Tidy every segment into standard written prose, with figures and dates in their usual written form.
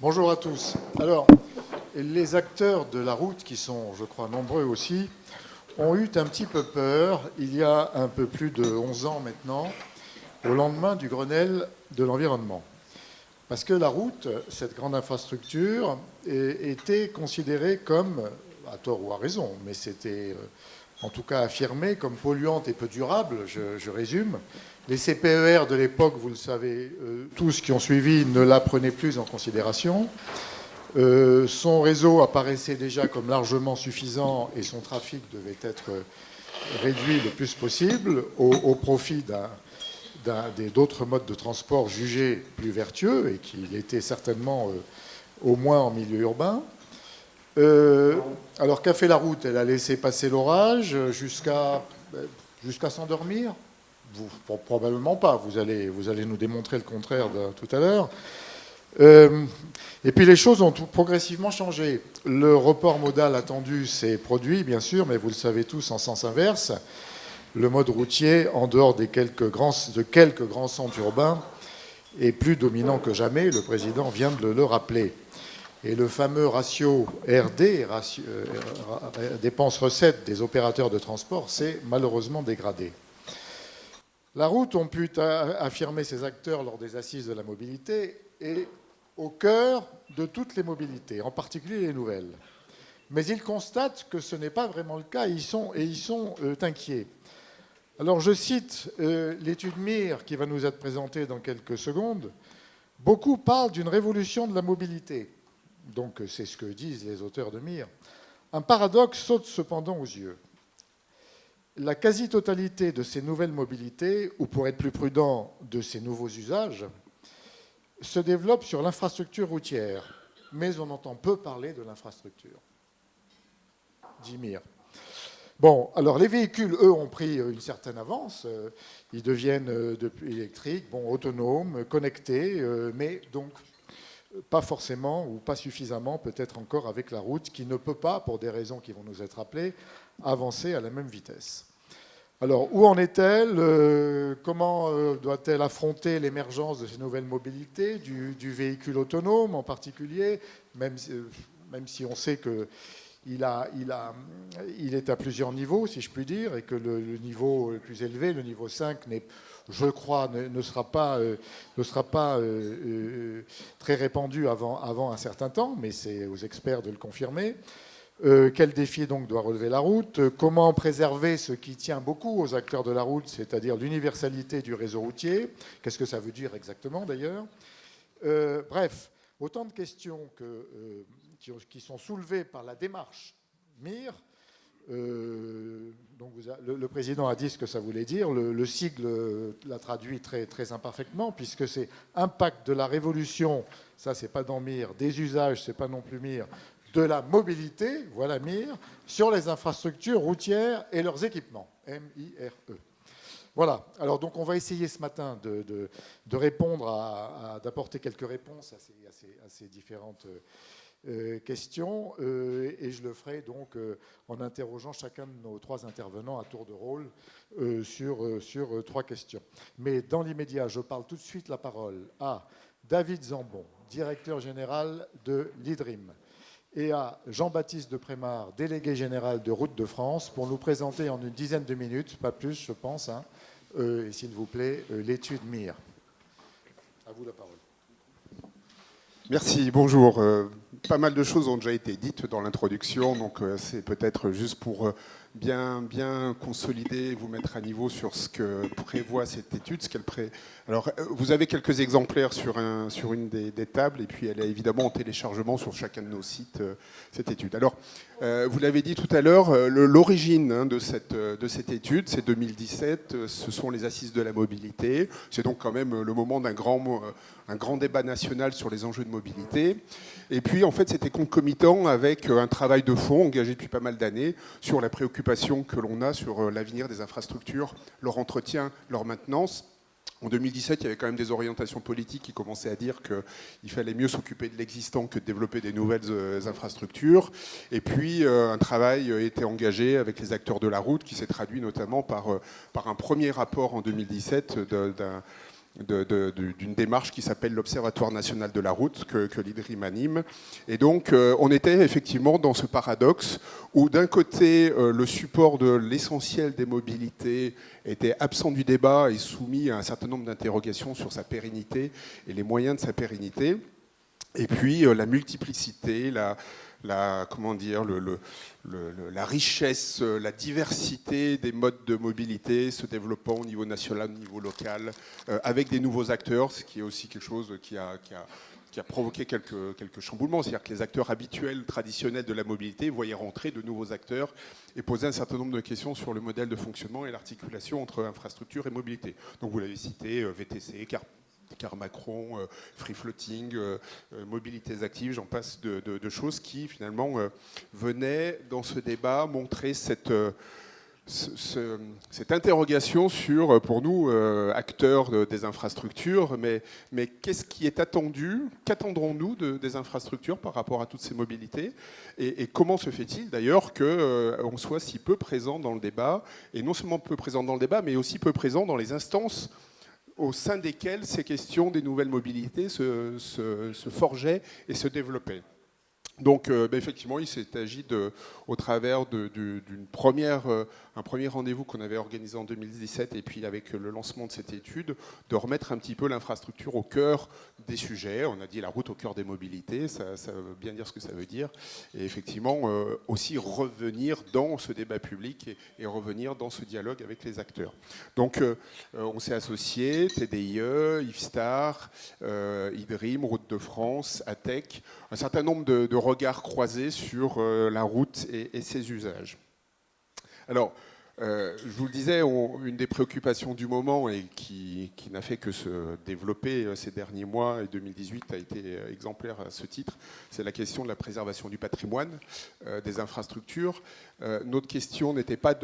Bonjour à tous. Alors, les acteurs de la route, qui sont, je crois, nombreux aussi, ont eu un petit peu peur, il y a un peu plus de 11 ans maintenant, au lendemain du Grenelle de l'environnement. Parce que la route, cette grande infrastructure, était considérée comme, à tort ou à raison, mais c'était en tout cas affirmée comme polluante et peu durable, je résume. Les CPER de l'époque, vous le savez, tous qui ont suivi, ne la prenaient plus en considération. Son réseau apparaissait déjà comme largement suffisant et son trafic devait être réduit le plus possible au profit d'autres modes de transport jugés plus vertueux et qui l'étaient certainement au moins en milieu urbain. Alors qu'a fait la route? Elle a laissé passer l'orage jusqu'à s'endormir? Probablement pas, vous allez nous démontrer le contraire tout à l'heure. Et puis les choses ont progressivement changé. Le report modal attendu s'est produit, bien sûr, mais vous le savez tous en sens inverse. Le mode routier, en dehors de quelques grands centres urbains, est plus dominant que jamais. Le président vient de le rappeler. Et le fameux ratio RD, dépenses-recettes des opérateurs de transport, s'est malheureusement dégradé. La route, ont pu affirmer ces acteurs lors des assises de la mobilité, est au cœur de toutes les mobilités, en particulier les nouvelles. Mais ils constatent que ce n'est pas vraiment le cas, et ils sont inquiets. Alors je cite l'étude MIR qui va nous être présentée dans quelques secondes. Beaucoup parlent d'une révolution de la mobilité. Donc c'est ce que disent les auteurs de MIR. Un paradoxe saute cependant aux yeux. La quasi-totalité de ces nouvelles mobilités, ou pour être plus prudent, de ces nouveaux usages, se développe sur l'infrastructure routière. Mais on entend peu parler de l'infrastructure. Dit MIR. Bon, alors les véhicules, eux, ont pris une certaine avance. Ils deviennent électriques, autonomes, connectés, mais donc pas forcément ou pas suffisamment, peut-être encore avec la route, qui ne peut pas, pour des raisons qui vont nous être rappelées, avancer à la même vitesse. Alors, où en est-elle? Comment doit-elle affronter l'émergence de ces nouvelles mobilités, du véhicule autonome en particulier, même si on sait qu'il est à plusieurs niveaux, si je puis dire, et que le niveau le plus élevé, le niveau 5, je crois, ne sera pas très répandu avant un certain temps, mais c'est aux experts de le confirmer. Quel défi donc doit relever la route? Comment préserver ce qui tient beaucoup aux acteurs de la route, c'est-à-dire l'universalité du réseau routier? Qu'est-ce que ça veut dire exactement d'ailleurs? Bref, autant de questions qui sont soulevées par la démarche MIR. Donc le président a dit ce que ça voulait dire. Le sigle l'a traduit très, très imparfaitement, puisque c'est impact de la révolution, ça c'est pas dans MIR, des usages, c'est pas non plus MIR, de la mobilité, voilà MIR, sur les infrastructures routières et leurs équipements, M-I-R-E. Voilà, alors donc on va essayer ce matin de répondre, d'apporter quelques réponses à ces différentes questions, et je le ferai donc en interrogeant chacun de nos trois intervenants à tour de rôle sur trois questions. Mais dans l'immédiat, je parle tout de suite la parole à David Zambon, directeur général de l'IDRIM, et à Jean-Baptiste Deprémard, délégué général de Routes de France, pour nous présenter en une dizaine de minutes, pas plus je pense, et s'il vous plaît, l'étude MIR. À vous la parole. Merci, bonjour. Pas mal de choses ont déjà été dites dans l'introduction, donc c'est peut-être juste pour bien consolider, vous mettre à niveau sur ce que prévoit cette étude. Alors, vous avez quelques exemplaires sur une des tables, et puis elle est évidemment en téléchargement sur chacun de nos sites, cette étude. Alors, vous l'avez dit tout à l'heure, l'origine de cette étude, c'est 2017, ce sont les assises de la mobilité. C'est donc quand même le moment d'un grand débat national sur les enjeux de mobilité. Et puis, en fait, c'était concomitant avec un travail de fond engagé depuis pas mal d'années sur la préoccupation que l'on a sur l'avenir des infrastructures, leur entretien, leur maintenance. En 2017, il y avait quand même des orientations politiques qui commençaient à dire qu'il fallait mieux s'occuper de l'existant que de développer des nouvelles infrastructures. Et puis, un travail était engagé avec les acteurs de la route qui s'est traduit notamment par un premier rapport en 2017 d'une démarche qui s'appelle l'Observatoire national de la route, que l'IDRIM anime. Et donc, on était effectivement dans ce paradoxe où, d'un côté, le support de l'essentiel des mobilités était absent du débat et soumis à un certain nombre d'interrogations sur sa pérennité et les moyens de sa pérennité. Et puis, la multiplicité, comment dire, la richesse, la diversité des modes de mobilité se développant au niveau national, au niveau local, avec des nouveaux acteurs, ce qui est aussi quelque chose qui a provoqué quelques chamboulements. C'est-à-dire que les acteurs habituels, traditionnels de la mobilité voyaient rentrer de nouveaux acteurs et poser un certain nombre de questions sur le modèle de fonctionnement et l'articulation entre infrastructure et mobilité. Donc vous l'avez cité, VTC, car Macron, free floating, mobilités actives, j'en passe de choses qui finalement venaient dans ce débat montrer cette interrogation sur, pour nous, acteurs des infrastructures, mais qu'est-ce qui est attendu, qu'attendrons-nous des infrastructures par rapport à toutes ces mobilités, et comment se fait-il d'ailleurs qu'on soit si peu présent dans le débat, et non seulement peu présent dans le débat, mais aussi peu présent dans les instances au sein desquelles ces questions des nouvelles mobilités se forgeaient et se développaient. Donc, effectivement, il s'est agi, au travers d'un premier rendez-vous qu'on avait organisé en 2017, et puis avec le lancement de cette étude, de remettre un petit peu l'infrastructure au cœur des sujets. On a dit la route au cœur des mobilités, ça veut bien dire ce que ça veut dire. Et effectivement, aussi revenir dans ce débat public et revenir dans ce dialogue avec les acteurs. Donc, on s'est associés, TDIE, IFSTAR, IDRIM, Route de France, ATEC, un certain nombre de regards croisés sur la route et ses usages. Alors, je vous le disais, une des préoccupations du moment et qui n'a fait que se développer ces derniers mois, et 2018 a été exemplaire à ce titre, c'est la question de la préservation du patrimoine, des infrastructures. Notre question n'était pas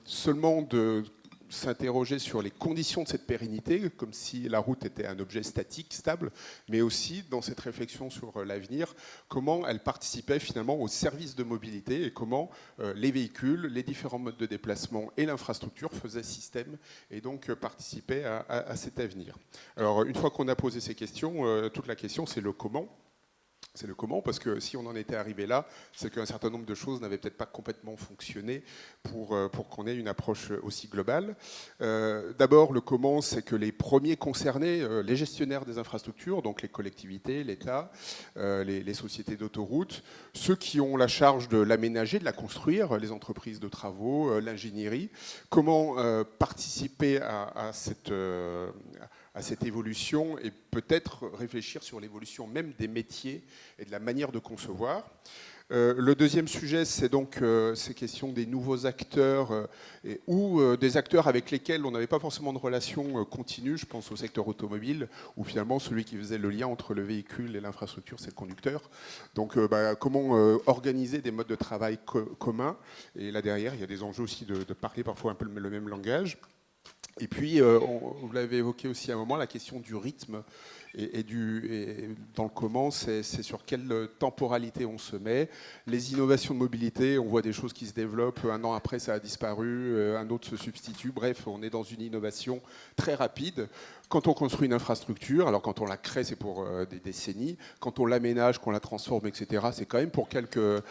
seulement de s'interroger sur les conditions de cette pérennité, comme si la route était un objet statique, stable, mais aussi dans cette réflexion sur l'avenir, comment elle participait finalement au service de mobilité et comment les véhicules, les différents modes de déplacement et l'infrastructure faisaient système et donc participaient à cet avenir. Alors une fois qu'on a posé ces questions, toute la question c'est le comment. C'est le comment, parce que si on en était arrivé là, c'est qu'un certain nombre de choses n'avaient peut-être pas complètement fonctionné pour qu'on ait une approche aussi globale. D'abord, le comment, c'est que les premiers concernés, les gestionnaires des infrastructures, donc les collectivités, l'État, les sociétés d'autoroutes, ceux qui ont la charge de l'aménager, de la construire, les entreprises de travaux, l'ingénierie, comment participer à cette évolution et peut-être réfléchir sur l'évolution même des métiers et de la manière de concevoir. Le deuxième sujet, c'est donc ces questions des nouveaux acteurs ou des acteurs avec lesquels on n'avait pas forcément de relation continue. Je pense au secteur automobile, où finalement celui qui faisait le lien entre le véhicule et l'infrastructure, c'est le conducteur. Donc comment organiser des modes de travail communs. Et là derrière, il y a des enjeux aussi de parler parfois un peu le même langage. Et puis, vous l'avez évoqué aussi à un moment, la question du rythme et dans le comment, c'est sur quelle temporalité on se met. Les innovations de mobilité, on voit des choses qui se développent, un an après ça a disparu, un autre se substitue. Bref, on est dans une innovation très rapide. Quand on construit une infrastructure, alors quand on la crée, c'est pour des décennies. Quand on l'aménage, qu'on la transforme, etc., c'est quand même pour quelques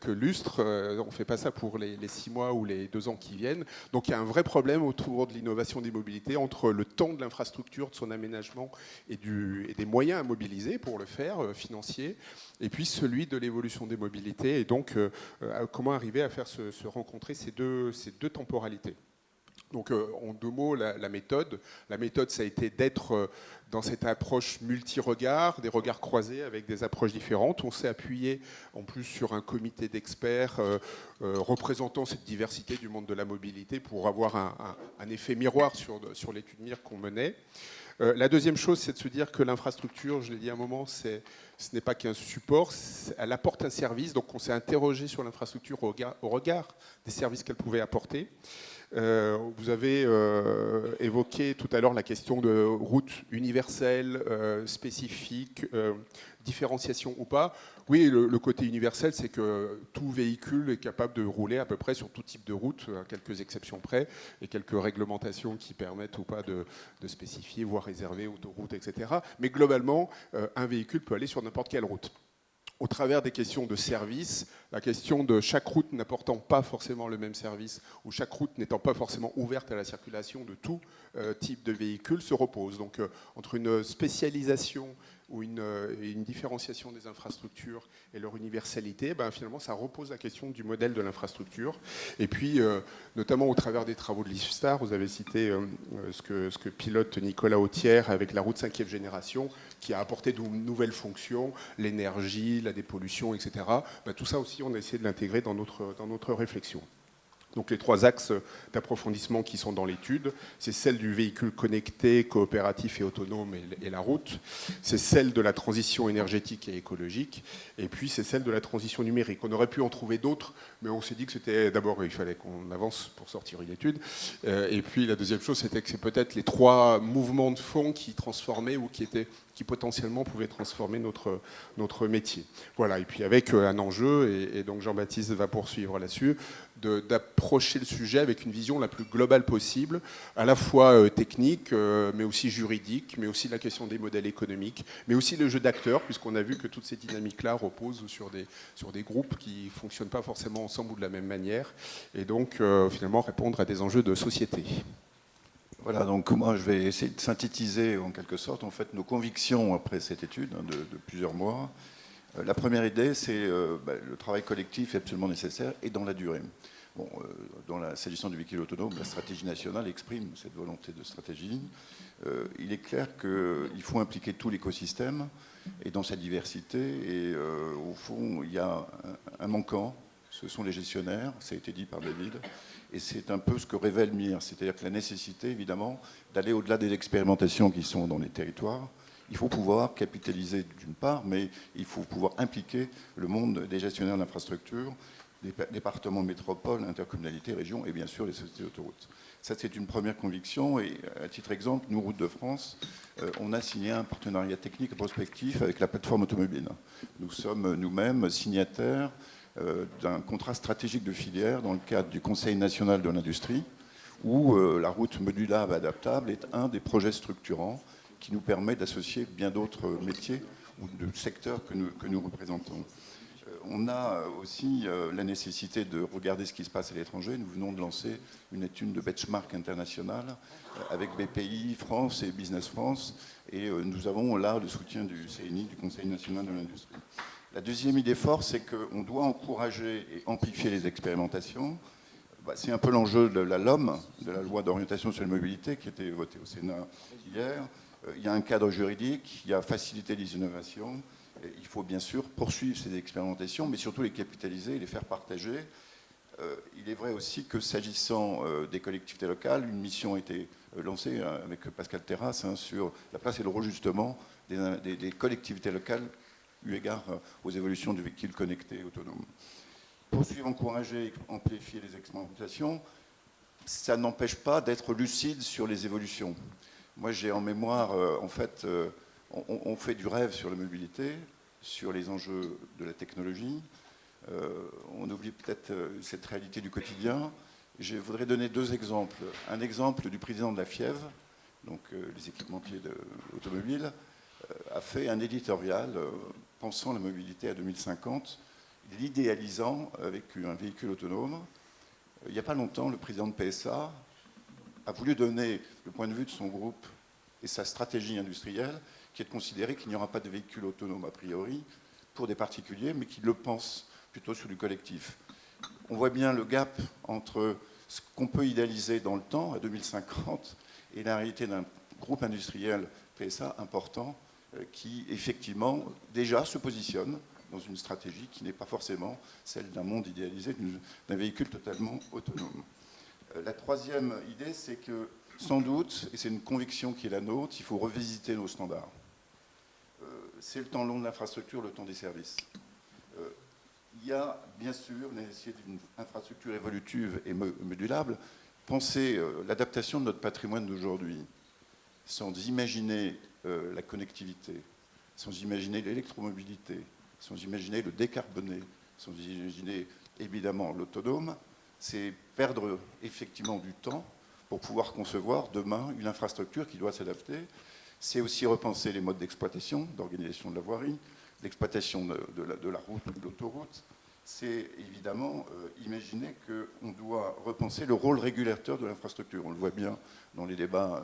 lustres. On ne fait pas ça pour les 6 mois ou les 2 ans qui viennent. Donc il y a un vrai problème autour de l'innovation des mobilités entre le temps de l'infrastructure, de son aménagement et des moyens à mobiliser pour le faire, financiers, et puis celui de l'évolution des mobilités. Et donc comment arriver à faire se rencontrer ces deux temporalités. Donc, en 2 mots, la méthode. La méthode, ça a été d'être dans cette approche multi-regard, des regards croisés avec des approches différentes. On s'est appuyé en plus sur un comité d'experts représentant cette diversité du monde de la mobilité pour avoir un effet miroir sur l'étude MIR qu'on menait. La deuxième chose, c'est de se dire que l'infrastructure, je l'ai dit à un moment, ce n'est pas qu'un support, elle apporte un service. Donc, on s'est interrogé sur l'infrastructure au regard des services qu'elle pouvait apporter. Vous avez évoqué tout à l'heure la question de route universelle, spécifique, différenciation ou pas. Oui, le côté universel, c'est que tout véhicule est capable de rouler à peu près sur tout type de route, à quelques exceptions près, et quelques réglementations qui permettent ou pas de spécifier, voire réserver autoroute, etc. Mais globalement, un véhicule peut aller sur n'importe quelle route. Au travers des questions de service, la question de chaque route n'apportant pas forcément le même service, ou chaque route n'étant pas forcément ouverte à la circulation de tout type de véhicule, se repose. Donc entre une spécialisation ou une différenciation des infrastructures et leur universalité, finalement ça repose la question du modèle de l'infrastructure. Et puis, notamment au travers des travaux de l'IFSTAR, vous avez cité ce que pilote Nicolas Autière avec la route 5e génération, qui a apporté de nouvelles fonctions, l'énergie, la dépollution, etc. Tout ça aussi, on a essayé de l'intégrer dans notre réflexion. Donc les 3 axes d'approfondissement qui sont dans l'étude, c'est celle du véhicule connecté, coopératif et autonome et la route, c'est celle de la transition énergétique et écologique, et puis c'est celle de la transition numérique. On aurait pu en trouver d'autres, mais on s'est dit que c'était d'abord, il fallait qu'on avance pour sortir une étude, et puis la deuxième chose, c'était que c'est peut-être les 3 mouvements de fond qui transformaient ou qui potentiellement pouvaient transformer notre métier. Voilà, et puis avec un enjeu, et donc Jean-Baptiste va poursuivre là-dessus, d'approcher le sujet avec une vision la plus globale possible, à la fois technique, mais aussi juridique, mais aussi la question des modèles économiques, mais aussi le jeu d'acteurs, puisqu'on a vu que toutes ces dynamiques-là reposent sur des groupes qui ne fonctionnent pas forcément ensemble ou de la même manière, et donc finalement répondre à des enjeux de société. Voilà, donc moi je vais essayer de synthétiser en quelque sorte en fait nos convictions après cette étude de plusieurs mois. La première idée, c'est le travail collectif est absolument nécessaire et dans la durée. Bon, s'agissant du véhicule autonome, la stratégie nationale exprime cette volonté de stratégie. Il est clair qu'il faut impliquer tout l'écosystème et dans sa diversité. Et au fond, il y a un manquant. Ce sont les gestionnaires, ça a été dit par David. Et c'est un peu ce que révèle MIR, c'est-à-dire que la nécessité, évidemment, d'aller au-delà des expérimentations qui sont dans les territoires. Il faut pouvoir capitaliser d'une part, mais il faut pouvoir impliquer le monde des gestionnaires d'infrastructures, des départements, métropoles, intercommunalités, régions et bien sûr les sociétés d'autoroutes. Ça, c'est une première conviction. Et à titre exemple, nous, Routes de France, on a signé un partenariat technique et prospectif avec la plateforme automobile. Nous sommes nous-mêmes signataires d'un contrat stratégique de filière dans le cadre du Conseil national de l'industrie, où la route modulable adaptable est un des projets structurants qui nous permet d'associer bien d'autres métiers ou de secteurs que nous représentons. On a aussi la nécessité de regarder ce qui se passe à l'étranger. Nous venons de lancer une étude de benchmark international avec BPI France et Business France, et nous avons là le soutien du CNI, du Conseil national de l'industrie. La deuxième idée forte, c'est qu'on doit encourager et amplifier les expérimentations. C'est un peu l'enjeu de la LOM, de la loi d'orientation sur la mobilité, qui a été votée au Sénat hier. Il y a un cadre juridique, il y a faciliter les innovations. Et il faut bien sûr poursuivre ces expérimentations, mais surtout les capitaliser et les faire partager. Il est vrai aussi que s'agissant des collectivités locales, une mission a été lancée avec Pascal Terrasse sur la place et le rôle justement des collectivités locales eu égard aux évolutions du véhicule connecté autonome. Poursuivre, encourager, amplifier les expérimentations, ça n'empêche pas d'être lucide sur les évolutions. Moi, j'ai en mémoire, en fait, on fait du rêve sur la mobilité, sur les enjeux de la technologie. On oublie peut-être cette réalité du quotidien. Je voudrais donner 2 exemples. Un exemple du président de la FIEV, donc les équipementiers automobiles, a fait un éditorial pensant la mobilité à 2050, l'idéalisant avec un véhicule autonome. Il n'y a pas longtemps, le président de PSA a voulu donner le point de vue de son groupe et sa stratégie industrielle, qui est de considérer qu'il n'y aura pas de véhicule autonome a priori pour des particuliers, mais qu'il le pense plutôt sur du collectif. On voit bien le gap entre ce qu'on peut idéaliser dans le temps, à 2050, et la réalité d'un groupe industriel PSA important, qui effectivement déjà se positionne dans une stratégie qui n'est pas forcément celle d'un monde idéalisé, d'un véhicule totalement autonome. La troisième idée, c'est que sans doute, et c'est une conviction qui est la nôtre, il faut revisiter nos standards. C'est le temps long de l'infrastructure, le temps des services. Il y a bien sûr la nécessité d'une infrastructure évolutive et modulable. penser l'adaptation de notre patrimoine d'aujourd'hui, sans imaginer la connectivité, sans imaginer l'électromobilité, sans imaginer le décarboné, sans imaginer évidemment l'autonome, c'est perdre effectivement du temps pour pouvoir concevoir demain une infrastructure qui doit s'adapter. C'est aussi repenser les modes d'exploitation, d'organisation de la voirie, d'exploitation de la route ou de l'autoroute. C'est évidemment imaginer qu'on doit repenser le rôle régulateur de l'infrastructure. On le voit bien dans les débats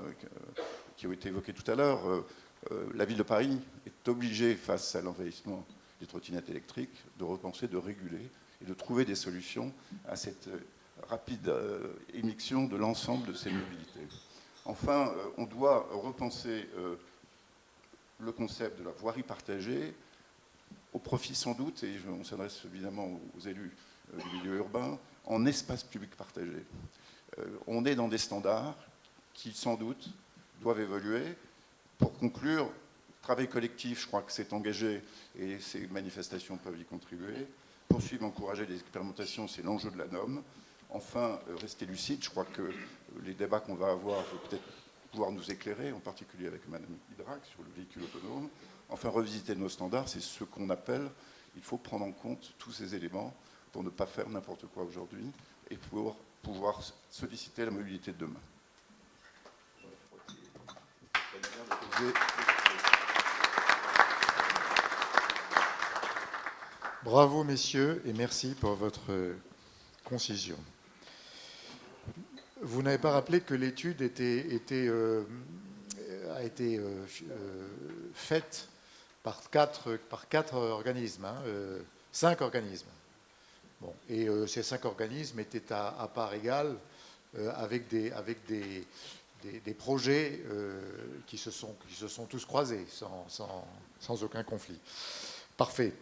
qui ont été évoqués tout à l'heure. La ville de Paris est obligée, face à l'envahissement des trottinettes électriques, de repenser, de réguler et de trouver des solutions à cette rapide émission de l'ensemble de ces mobilités. Enfin, on doit repenser le concept de la voirie partagée au profit sans doute, et on s'adresse évidemment aux élus du milieu urbain, en espace public partagé. On est dans des standards qui sans doute doivent évoluer. Pour conclure, travail collectif, je crois que c'est engagé et ces manifestations peuvent y contribuer. Poursuivre, encourager les expérimentations, c'est l'enjeu de la norme. Enfin, rester lucide, je crois que les débats qu'on va avoir vont peut-être pouvoir nous éclairer, en particulier avec Madame Idrac sur le véhicule autonome. Enfin, revisiter nos standards, c'est ce qu'on appelle, il faut prendre en compte tous ces éléments pour ne pas faire n'importe quoi aujourd'hui et pour pouvoir solliciter la mobilité de demain. Bravo, messieurs, et merci pour votre concision. Vous n'avez pas rappelé que l'étude a été faite par quatre organismes, 5 organismes. Bon, et ces 5 organismes étaient à part égale avec des projets qui se sont tous croisés sans aucun conflit. Parfait.